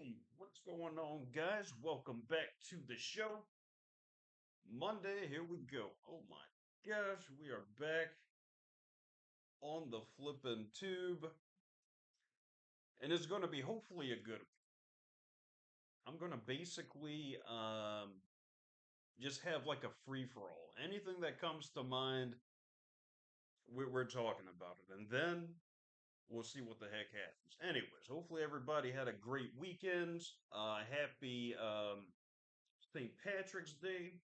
Hey, what's going on, guys? Welcome back to the show. Monday, here we go. Oh my gosh, we are back on the flippin' tube, and it's going to be hopefully a good one. I'm going to basically just have like a free for all. Anything that comes to mind, we're talking about it, and then we'll see what the heck happens. Anyways, hopefully everybody had a great weekend. Happy St. Patrick's Day.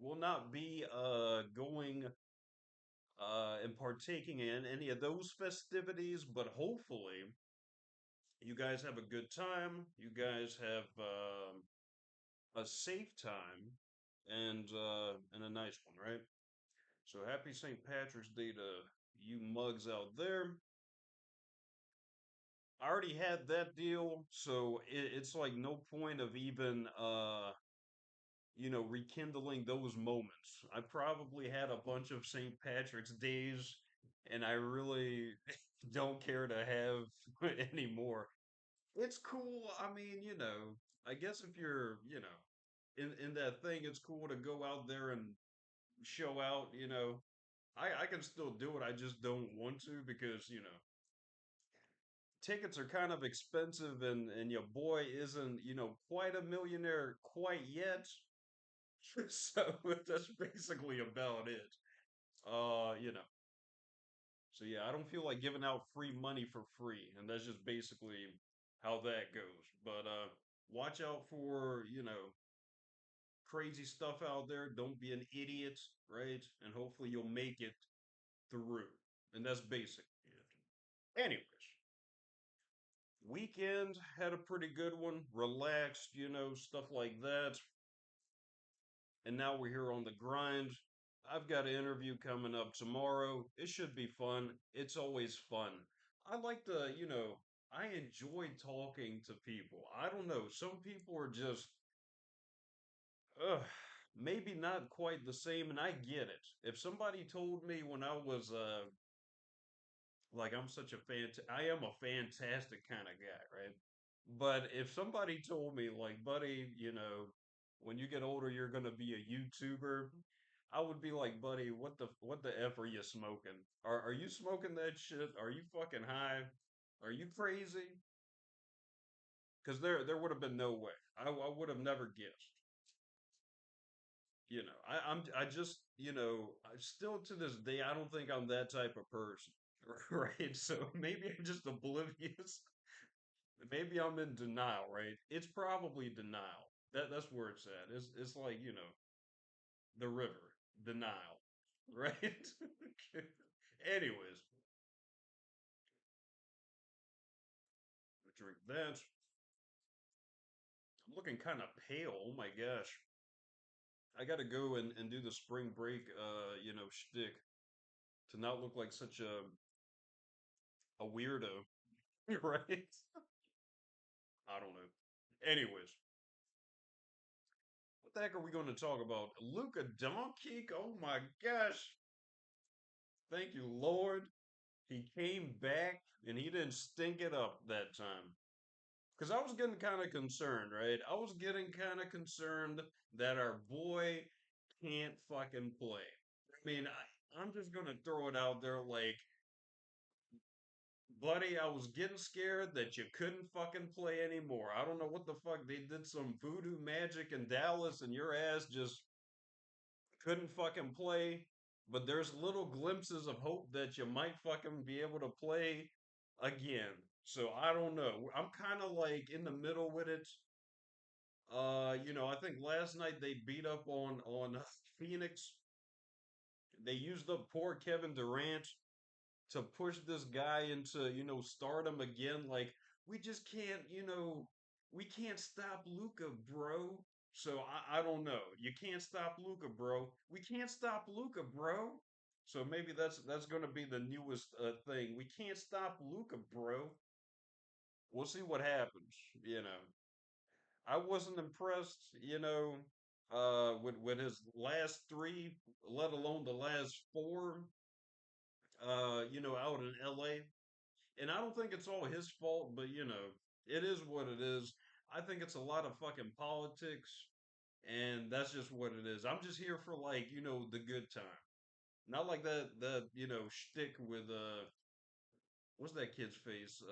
Will not be going and partaking in any of those festivities, but hopefully you guys have a good time. You guys have a safe time and a nice one, right? So happy St. Patrick's Day to you mugs out there. I already had that deal, so it's like no point of even rekindling those moments. I probably had a bunch of St. Patrick's days, and I really don't care to have any more. It's cool. I mean, I guess if you're, in that thing, it's cool to go out there and show out, I can still do it. I just don't want to because, tickets are kind of expensive and your boy isn't, quite a millionaire quite yet. So that's basically about it. Uh, you know. So yeah, I don't feel like giving out free money for free, and that's just basically how that goes. But watch out for, crazy stuff out there. Don't be an idiot, right? And hopefully you'll make it through. And that's basic. Anyways, weekend had a pretty good one. Relaxed, stuff like that. And now we're here on the grind. I've got an interview coming up tomorrow. It should be fun. It's always fun. I like to, I enjoy talking to people. I don't know. Some people are just, ugh, maybe not quite the same, and I get it. If somebody told me when I was, like, I am a fantastic kind of guy, right? But if somebody told me, like, buddy, when you get older, you're gonna be a YouTuber, I would be like, buddy, what the F are you smoking? Are you smoking that shit? Are you fucking high? Are you crazy? Because there would have been no way. I would have never guessed. I just, I still to this day, I don't think I'm that type of person. Right? So maybe I'm just oblivious. Maybe I'm in denial, right? It's probably denial. That's where it's at. It's like, the river, denial, right? Anyways, drink that. I'm looking kind of pale. Oh my gosh. I gotta go and do the spring break shtick to not look like such a weirdo, right? I don't know. Anyways, what the heck are we going to talk about? Luka Doncic? Oh my gosh. Thank you, Lord. He came back and he didn't stink it up that time. Because I was getting kind of concerned, right? I was getting kind of concerned that our boy can't fucking play. I mean, I'm just going to throw it out there like, buddy, I was getting scared that you couldn't fucking play anymore. I don't know what the fuck. They did some voodoo magic in Dallas and your ass just couldn't fucking play. But there's little glimpses of hope that you might fucking be able to play again. So I don't know. I'm kind of like in the middle with it. I think last night they beat up on Phoenix. They used up poor Kevin Durant to push this guy into, stardom again. Like, we just can't, we can't stop Luka, bro. So I don't know. You can't stop Luka, bro. We can't stop Luka, bro. So maybe that's gonna be the newest thing. We can't stop Luka, bro. We'll see what happens. I wasn't impressed, with his last three, let alone the last four, out in LA. And I don't think it's all his fault, but it is what it is. I think it's a lot of fucking politics, and that's just what it is. I'm just here for like, the good time. Not like that, shtick with what's that kid's face?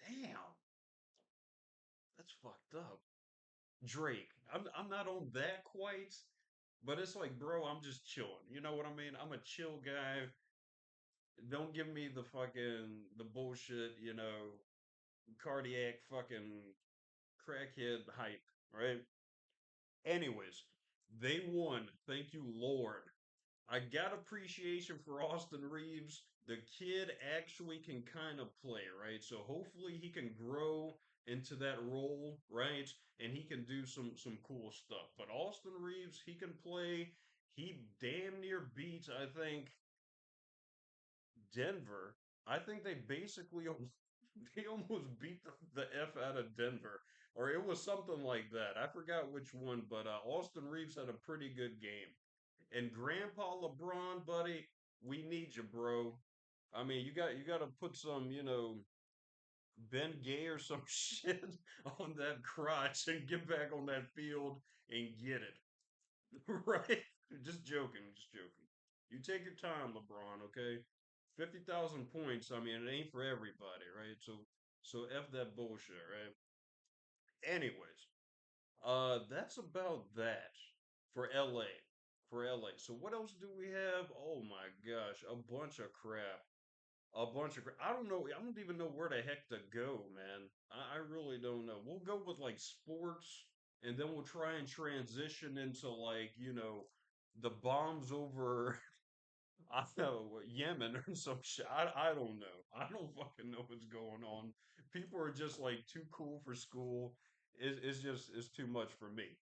Damn, that's fucked up. Drake. I'm not on that quite, but it's like, bro, I'm just chilling. You know what I mean? I'm a chill guy. Don't give me the bullshit, cardiac fucking crackhead hype, right? Anyways, they won. Thank you, Lord. I got appreciation for Austin Reeves. The kid actually can kind of play, right? So hopefully he can grow into that role, right? And he can do some cool stuff. But Austin Reeves, he can play. He damn near beats, I think, Denver. I think they basically they almost beat the F out of Denver. Or it was something like that. I forgot which one, but Austin Reeves had a pretty good game. And Grandpa LeBron, buddy, we need you, bro. I mean, you got to put some, Ben Gay or some shit on that crotch and get back on that field and get it. Right? Just joking, just joking. You take your time, LeBron, okay? 50,000 points, I mean, it ain't for everybody, right? So F that bullshit, right? Anyways, that's about that for LA. For LA. So what else do we have? Oh my gosh, a bunch of crap. A bunch of crap. I don't know. I don't even know where the heck to go, man. I really don't know. We'll go with like sports, and then we'll try and transition into like, the bombs over, I don't know, Yemen or some shit. I don't know. I don't fucking know what's going on. People are just like too cool for school. It's too much for me.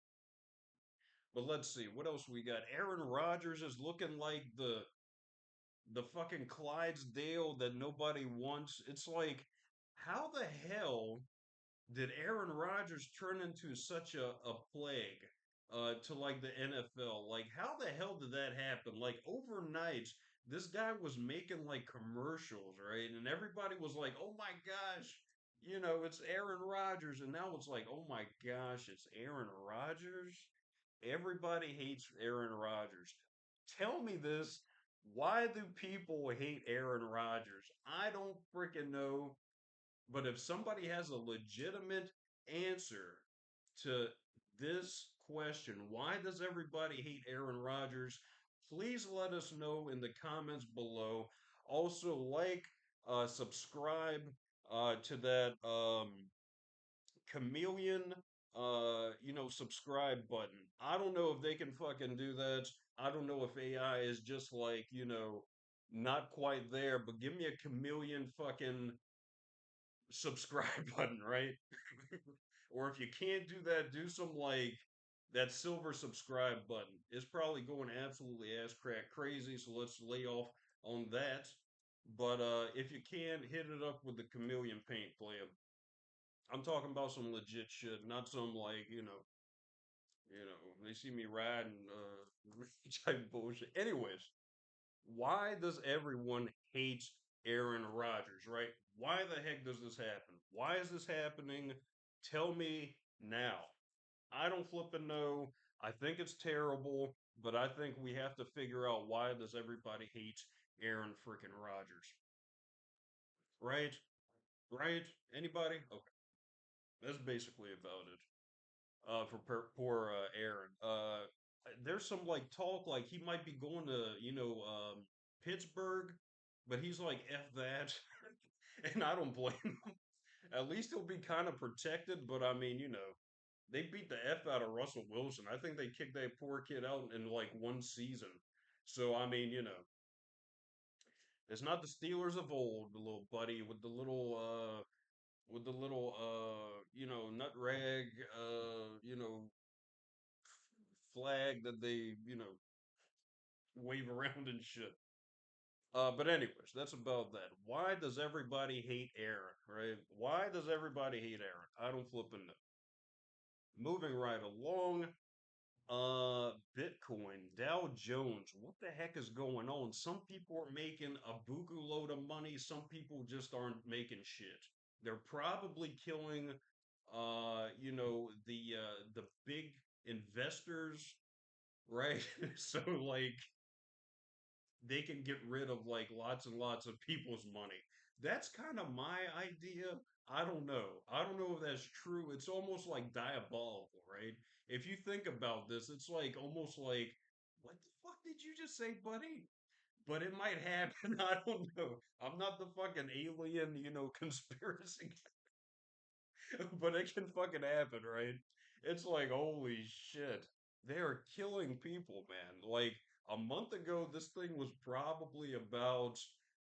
But let's see, what else we got? Aaron Rodgers is looking like the fucking Clydesdale that nobody wants. It's like, how the hell did Aaron Rodgers turn into such a plague to like the NFL? Like, how the hell did that happen? Like overnight, this guy was making like commercials, right? And everybody was like, "Oh my gosh, it's Aaron Rodgers." And now it's like, "Oh my gosh, it's Aaron Rodgers." Everybody hates Aaron Rodgers. Tell me this. Why do people hate Aaron Rodgers? I don't freaking know. But if somebody has a legitimate answer to this question, why does everybody hate Aaron Rodgers? Please let us know in the comments below. Also, subscribe to that chameleon, subscribe button. I don't know if they can fucking do that. I don't know if AI is just like, not quite there, but give me a chameleon fucking subscribe button, right? Or if you can't do that, do some like that silver subscribe button. It's probably going absolutely ass crack crazy, so let's lay off on that. But if you can, hit it up with the chameleon paint player. I'm talking about some legit shit, not some like, they see me riding type bullshit. Anyways, why does everyone hate Aaron Rodgers, right? Why the heck does this happen? Why is this happening? Tell me now. I don't flipping know. I think it's terrible, but I think we have to figure out why does everybody hate Aaron freaking Rodgers, right? Right? Anybody? Okay, that's basically about it. For poor Aaron. There's some like talk like he might be going to Pittsburgh, but he's like F that, and I don't blame him. At least he'll be kind of protected, but I mean, they beat the F out of Russell Wilson. I think they kicked that poor kid out in like one season. So I mean, it's not the Steelers of old, the little buddy with the little nut rag flag that they wave around and shit. But anyways, that's about that. Why does everybody hate Aaron, right? Why does everybody hate Aaron? I don't flipping know. Moving right along. Bitcoin, Dow Jones, what the heck is going on? Some people are making a buku load of money, some people just aren't making shit. They're probably killing the big investors, right? So like they can get rid of like lots and lots of people's money. That's kind of my idea. I don't know. I don't know if that's true. It's almost like diabolical, right? If you think about this, it's like almost like, what the fuck did you just say, buddy? But it might happen. I don't know. I'm not the fucking alien, conspiracy, but it can fucking happen, right? It's like, holy shit. They are killing people, man. Like a month ago, this thing was probably about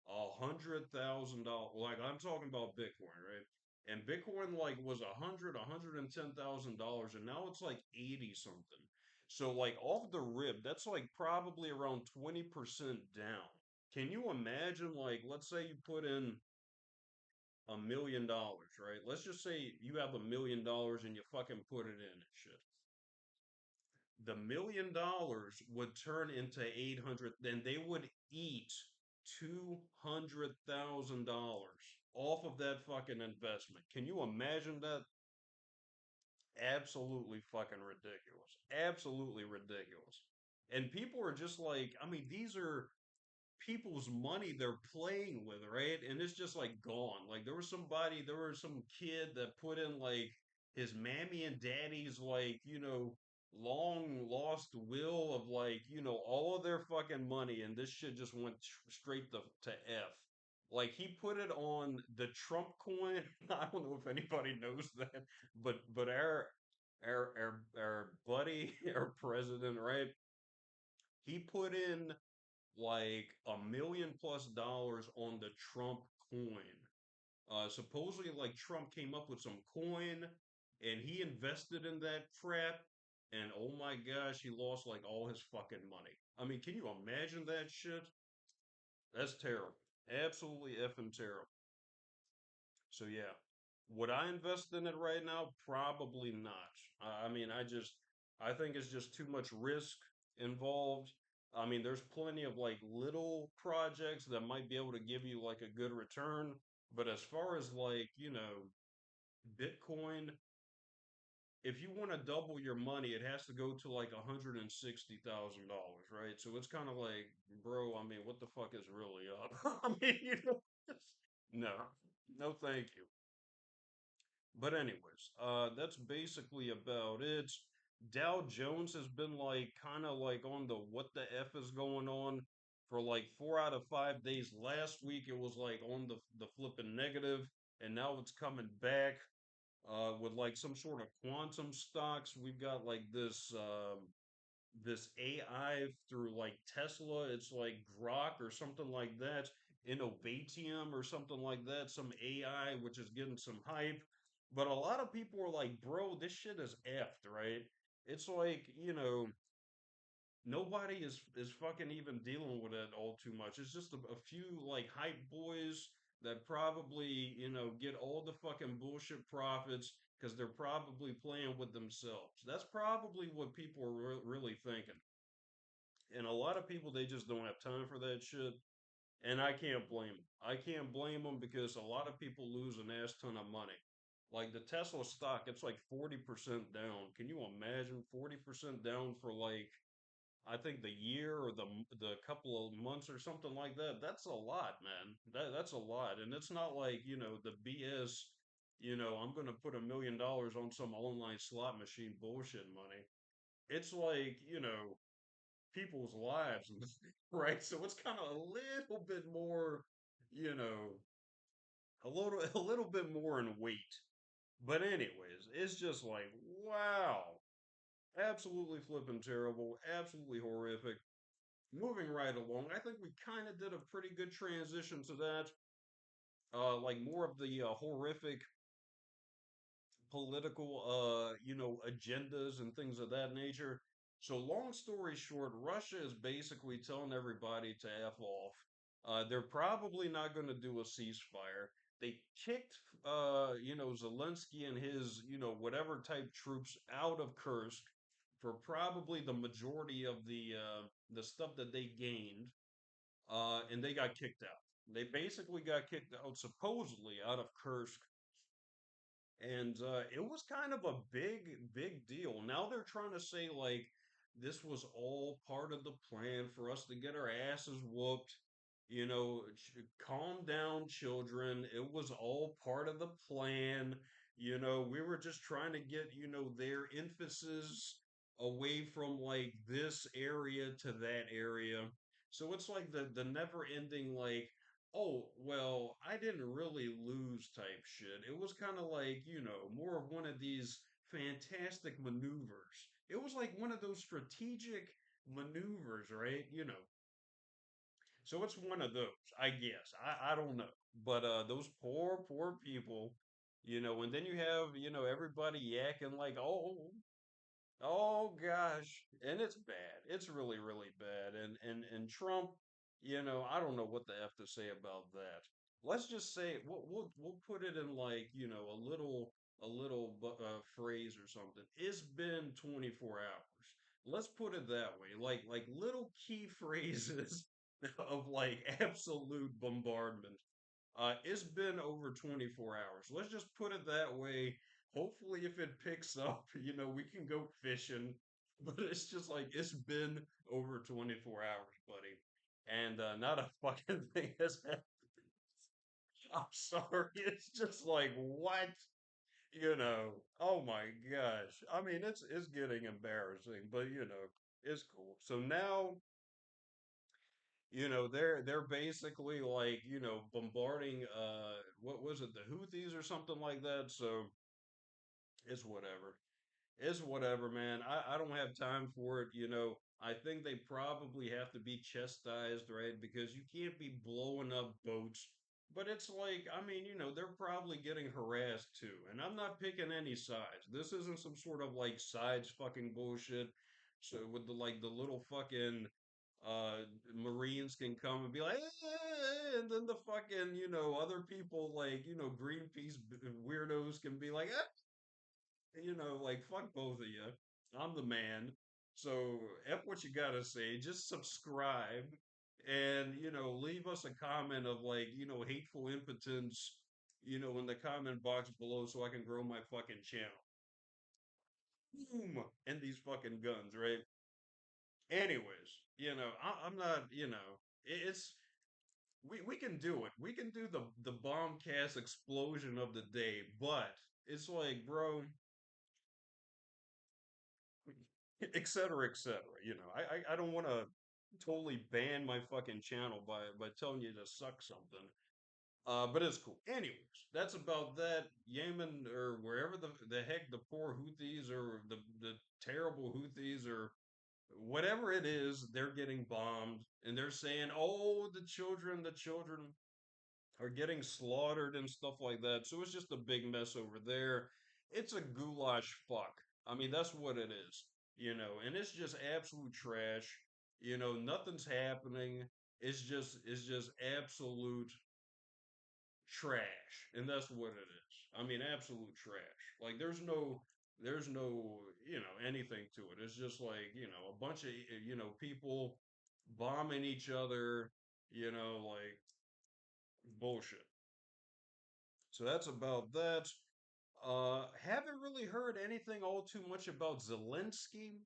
$100,000. Like I'm talking about Bitcoin, right? And Bitcoin like was $110,000, and now it's like 80 something. So like off the rip, that's like probably around 20% down. Can you imagine, like, let's say you put in $1 million, right? Let's just say you have $1 million and you fucking put it in and shit. The $1 million would turn into 800, then they would eat $200,000 off of that fucking investment. Can you imagine that? Absolutely fucking ridiculous. Absolutely ridiculous. And people are just like, I mean, these are people's money they're playing with, right? And it's just like gone. Like there was some kid that put in like his mammy and daddy's like, long lost will of like, all of their fucking money, and this shit just went straight to F. Like he put it on the Trump coin. I don't know if anybody knows that, but our buddy, our president, right? He put in like $1 million+ on the Trump coin. Supposedly, like Trump came up with some coin and he invested in that crap. And oh my gosh, he lost like all his fucking money. I mean, can you imagine that shit? That's terrible. Absolutely effing terrible. So yeah, would I invest in it right now? Probably not. I mean, I think it's just too much risk involved. I mean, there's plenty of like little projects that might be able to give you like a good return, but as far as like, Bitcoin, if you want to double your money, it has to go to like $160,000, right? So it's kind of like, bro, I mean, what the fuck is really up? I mean, no, no, thank you. But anyways, that's basically about it. Dow Jones has been like kind of like on the what the F is going on for like 4 out of 5 days. Last week it was like on the flipping negative, and now it's coming back with like some sort of quantum stocks. We've got like this AI through like Tesla. It's like Grok or something like that, Innovatium or something like that, some AI which is getting some hype. But a lot of people are like, bro, this shit is effed, right? It's like, nobody is fucking even dealing with it all too much. It's just a few like hype boys that probably, get all the fucking bullshit profits because they're probably playing with themselves. That's probably what people are really thinking. And a lot of people, they just don't have time for that shit. And I can't blame them. I can't blame them because a lot of people lose an ass ton of money. Like the Tesla stock, it's like 40% down. Can you imagine 40% down for like, I think the year or the couple of months or something like that? That's a lot, man. That's a lot. And it's not like, the BS, I'm going to put $1 million on some online slot machine bullshit money. It's like, people's lives, right? So it's kind of a little bit more, you know, a little bit more in weight. But anyways, it's just like, wow, absolutely flipping terrible, absolutely horrific. Moving right along, I think we kind of did a pretty good transition to that. Like more of the horrific political agendas and things of that nature. So long story short, Russia is basically telling everybody to F off. They're probably not going to do a ceasefire. They kicked Zelensky and his, whatever type troops out of Kursk. for probably the majority of the stuff that they gained, and they got kicked out. They basically got kicked out supposedly out of Kursk, and it was kind of a big deal. Now they're trying to say like this was all part of the plan for us to get our asses whooped. Calm down, children. It was all part of the plan. We were just trying to get, their emphasis away from like this area to that area. So it's like the never ending like, oh, well, I didn't really lose type shit. It was kind of like, more of one of these fantastic maneuvers. It was like one of those strategic maneuvers, right? So it's one of those, I guess. I don't know. But those poor people, and then you have, everybody yakking like, oh gosh, and it's bad. It's really, really bad. And Trump, I don't know what the F to say about that. Let's just say we'll put it in like, a little phrase or something. It's been 24 hours. Let's put it that way. Like little key phrases of like absolute bombardment. It's been over 24 hours. Let's just put it that way. Hopefully, if it picks up, we can go fishing. But it's just like it's been over 24 hours, buddy. And not a fucking thing has happened. I'm sorry. It's just like, what? Oh my gosh. I mean, it's getting embarrassing, but it's cool. So now they're basically like, bombarding what was it, the Houthis or something like that. So it's whatever. It's whatever, man. I don't have time for it, I think they probably have to be chastised, right? Because you can't be blowing up boats. But it's like, I mean, they're probably getting harassed too. And I'm not picking any sides. This isn't some sort of like sides fucking bullshit. So with the little fucking Marines can come and be like, and then the fucking, other people like, Greenpeace weirdos can be like, like fuck both of you. I'm the man. So F what you gotta say. Just subscribe and leave us a comment of like hateful impotence in the comment box below so I can grow my fucking channel. Boom, and these fucking guns, right? Anyways, I'm not. It's we can do it. We can do the bombcast explosion of the day, but it's like, bro, et cetera, et cetera. I don't want to totally ban my fucking channel by telling you to suck something. But it's cool. Anyways, that's about that. Yemen or wherever the heck the poor Houthis or the terrible Houthis or whatever it is, they're getting bombed and they're saying, "Oh, the children are getting slaughtered and stuff like that." So it's just a big mess over there. It's a goulash fuck. I mean, that's what it is, and it's just absolute trash. Nothing's happening. It's just absolute trash. And that's what it is. I mean, absolute trash. Like there's no, anything to it. It's just like, a bunch of people bombing each other, like bullshit. So that's about that. Haven't really heard anything all too much about Zelensky,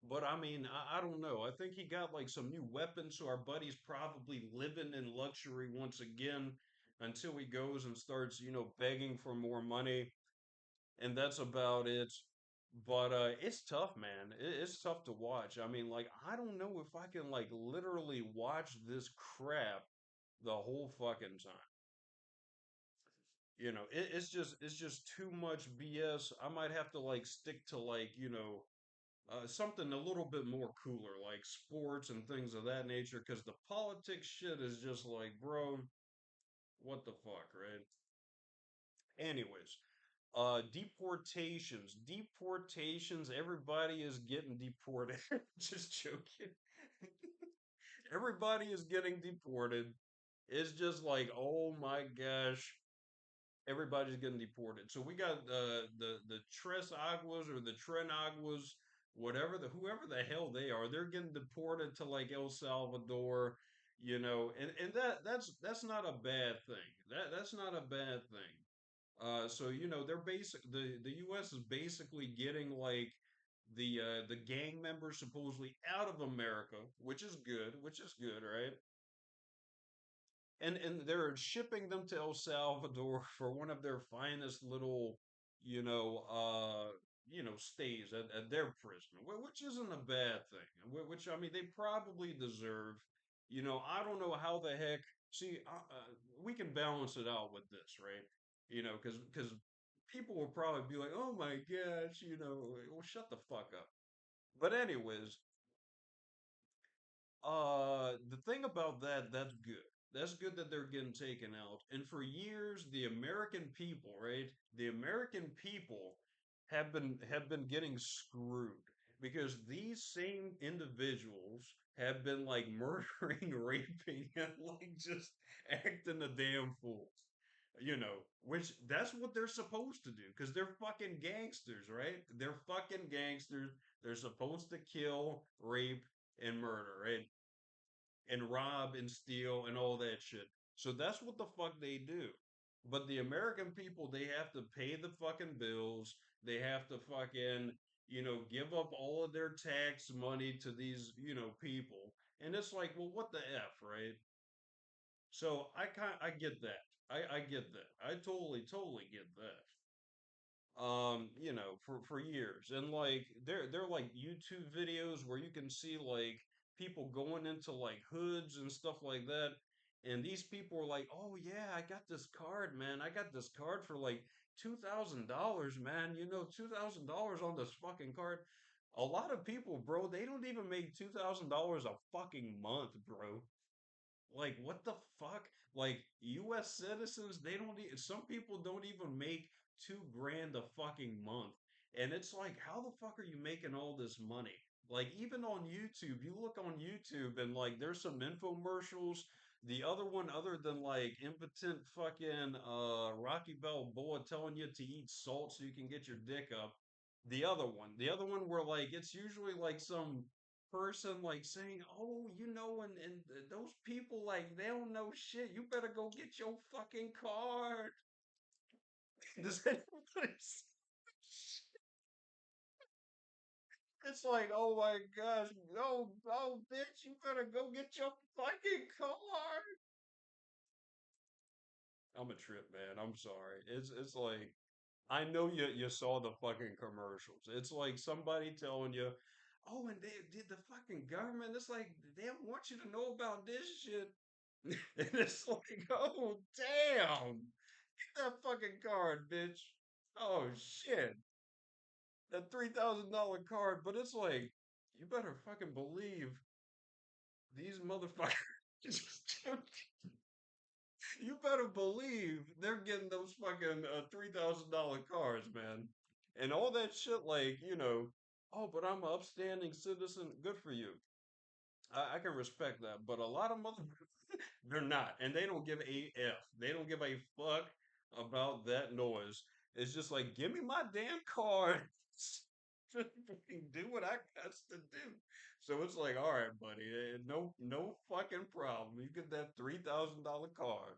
but I mean, I don't know. I think he got like some new weapons, so our buddy's probably living in luxury once again until he goes and starts, begging for more money, and that's about it. But it's tough, man. It's tough to watch. I mean, like, I don't know if I can like literally watch this crap the whole fucking time. It's just too much BS. I might have to like stick to like, something a little bit more cooler, like sports and things of that nature, because the politics shit is just like, bro, what the fuck, right? Anyways, deportations, everybody is getting deported. Just joking. Everybody is getting deported. It's just like, oh my gosh. Everybody's getting deported. So we got the Tres Aguas or the Tren Aguas, whatever the whoever the hell they are. They're getting deported to like El Salvador, and that's not a bad thing. That's not a bad thing. So they're the U.S. is basically getting like the gang members supposedly out of America, which is good, right? And they're shipping them to El Salvador for one of their finest little, you know, uh, stays at their prison, which isn't a bad thing. Which I mean, they probably deserve. I don't know how the heck. See, we can balance it out with this, right? Because people will probably be like, "Oh my gosh," well, shut the fuck up. But anyways, the thing about that, that's good. That's good that they're getting taken out. And for years, the American people, right? The American people have been getting screwed because these same individuals have been like murdering, raping, and like just acting a damn fool. Which that's what they're supposed to do because they're fucking gangsters, right? They're fucking gangsters. They're supposed to kill, rape, and murder, right? And rob and steal and all that shit. So that's what the fuck they do. But the American people, they have to pay the fucking bills. They have to fucking, give up all of their tax money to these, people. And it's like, well, what the F, right? So I get that. I get that. I totally get that. For years. And like they're like YouTube videos where you can see like people going into like hoods and stuff like that. And these people are like, "Oh yeah, I got this card, man. I got this card for like $2,000, man. $2,000 on this fucking card." A lot of people, bro, they don't even make $2,000 a fucking month, bro. Like, what the fuck? Like, US citizens, they don't, some people don't even make 2 grand a fucking month. And it's like, how the fuck are you making all this money? Like, even on YouTube, you look on YouTube and like, there's some infomercials. The other one, other than like impotent fucking Rocky Balboa telling you to eat salt so you can get your dick up. The other one where like, it's usually like some person like saying, "Oh, and those people like they don't know shit. You better go get your fucking card." Does anybody? It's like, oh my gosh, no, no, bitch, you better go get your fucking card. I'm a trip, man. I'm sorry. It's like I know you saw the fucking commercials. It's like somebody telling you, "Oh, and they did the fucking government." It's like they don't want you to know about this shit. And it's like, oh damn, get that fucking card, bitch. Oh shit, that $3,000 card. But it's like, you better fucking believe these motherfuckers. You better believe they're getting those fucking $3,000 cards, man. And all that shit, like, oh, but I'm an upstanding citizen. Good for you. I can respect that. But a lot of motherfuckers, they're not. And they don't give a F. They don't give a fuck about that noise. It's just like, give me my damn card. Just fucking do what I got to do. So it's like, all right, buddy, no fucking problem. You get that $3,000 card.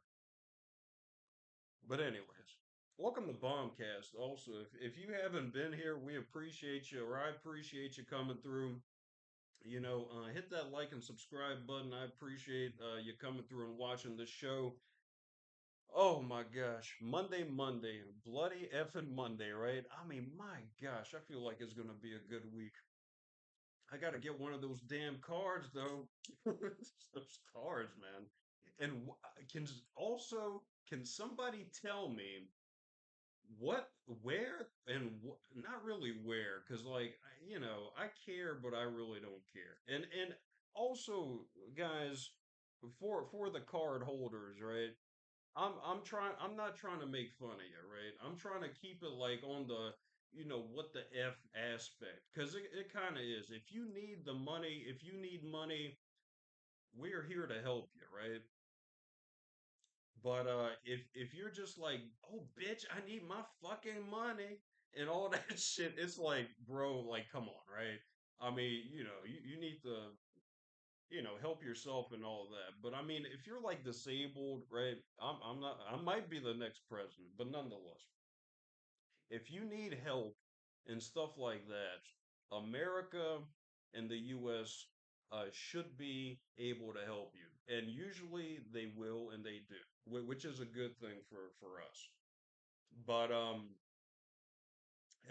But anyways, welcome to BombCast. Also, if you haven't been here, we appreciate you, or I appreciate you coming through. Hit that like and subscribe button. I appreciate you coming through and watching the show. Oh my gosh, Monday, bloody effing Monday, right? I mean, my gosh, I feel like it's gonna be a good week. I gotta get one of those damn cards though. Those cards, man. And can somebody tell me? Where and not really where, because like I care, but I really don't care. And also, guys, for the card holders, right? I'm not trying to make fun of you, right? I'm trying to keep it like on the what the F aspect, because it kind of is. If you need the money, if you need money, we're here to help you, right? But if you're just like, oh bitch, I need my fucking money and all that shit, it's like, bro, like come on, right? I mean, you need to, help yourself and all of that. But I mean, if you're like disabled, right? I'm not I might be the next president, but nonetheless, if you need help and stuff like that, America and the US should be able to help you. And usually they will and they do, which is a good thing for us. But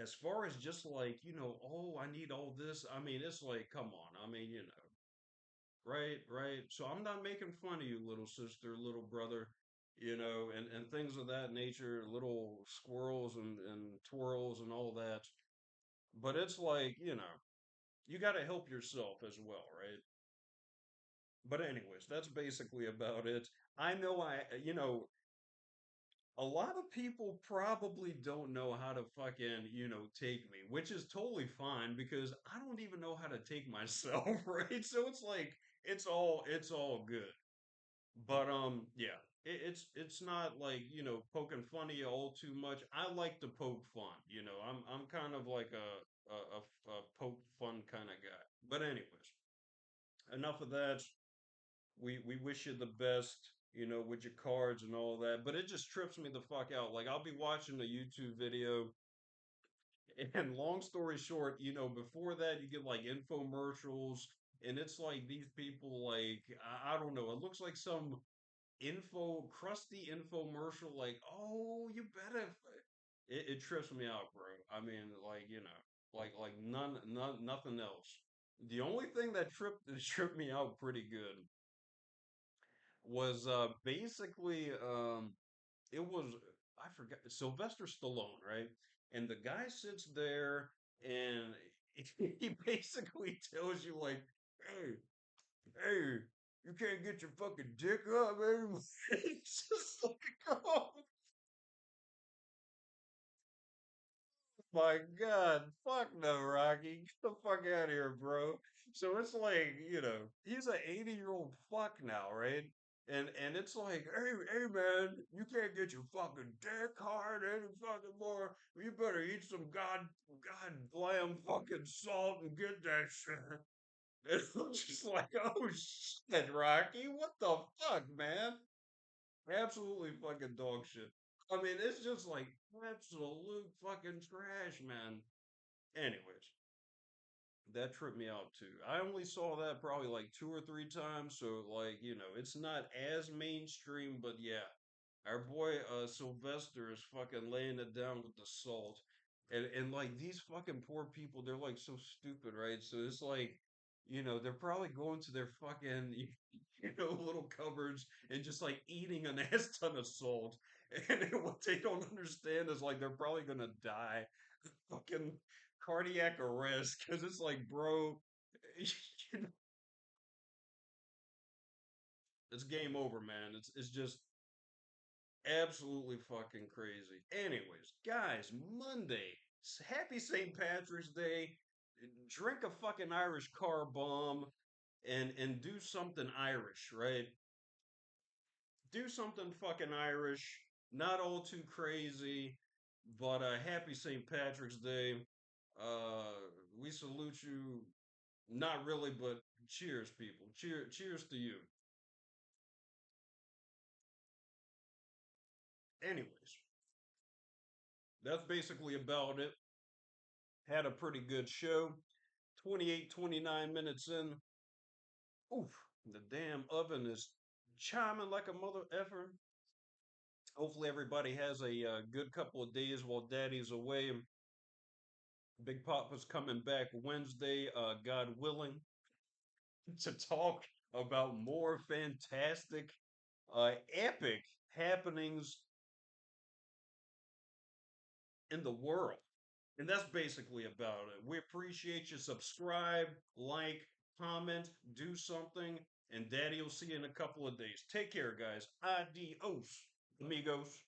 as far as just like, oh, I need all this, I mean, it's like, come on. I mean, right, right. So I'm not making fun of you, little sister, little brother, and things of that nature, little squirrels and twirls and all that. But it's like, you got to help yourself as well, right? But anyways, that's basically about it. I know a lot of people probably don't know how to fucking, take me, which is totally fine because I don't even know how to take myself, right? So it's like it's all good. But yeah, it's not like, poking fun of you all too much. I like to poke fun, I'm kind of like a poke fun kind of guy. But anyways, enough of that. We wish you the best, with your cards and all that. But it just trips me the fuck out. Like I'll be watching a YouTube video, and long story short, before that you get like infomercials, and it's like these people like I don't know. It looks like some crusty infomercial. Like, oh, you better. It trips me out, bro. I mean, like like nothing else. The only thing that tripped me out pretty good was basically it was I forgot Sylvester Stallone, right? And the guy sits there and he basically tells you like, hey, hey, you can't get your fucking dick up, man. It's just like, oh my God, fuck no, Rocky. Get the fuck out of here, bro. So it's like, he's an 80-year-old fuck now, right? And it's like, hey man, you can't get your fucking dick hard any fucking more. You better eat some god damn fucking salt and get that shit. And I'm just like, oh shit, Rocky, what the fuck, man? Absolutely fucking dog shit. I mean, it's just like absolute fucking trash, man. Anyways, that tripped me out too. I only saw that probably like two or three times, so like, it's not as mainstream, but yeah. Our boy Sylvester is fucking laying it down with the salt. And like these fucking poor people, they're like so stupid, right? So it's like, they're probably going to their fucking little cupboards and just like eating an ass ton of salt. And then what they don't understand is like they're probably gonna die fucking cardiac arrest because it's like, bro, you know, it's game over, man. It's just absolutely fucking crazy. Anyways, guys, Monday, happy St. Patrick's Day. Drink a fucking Irish car bomb and do something Irish, right? Do something fucking Irish. Not all too crazy, but happy St. Patrick's Day. We salute you. Not really, but cheers, people. Cheers to you. Anyways, that's basically about it. Had a pretty good show. 28, 29 minutes in. Oof, the damn oven is chiming like a mother effer. Hopefully, everybody has a good couple of days while daddy's away. Big Papa's coming back Wednesday, God willing, to talk about more fantastic, epic happenings in the world. And that's basically about it. We appreciate you. Subscribe, like, comment, do something, and Daddy will see you in a couple of days. Take care, guys. Adios, amigos.